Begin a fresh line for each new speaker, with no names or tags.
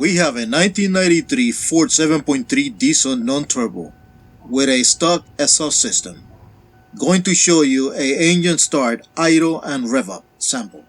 We have a 1993 Ford 7.3 diesel non-turbo with a stock exhaust system. Going to show you a engine start, idle and rev up sample.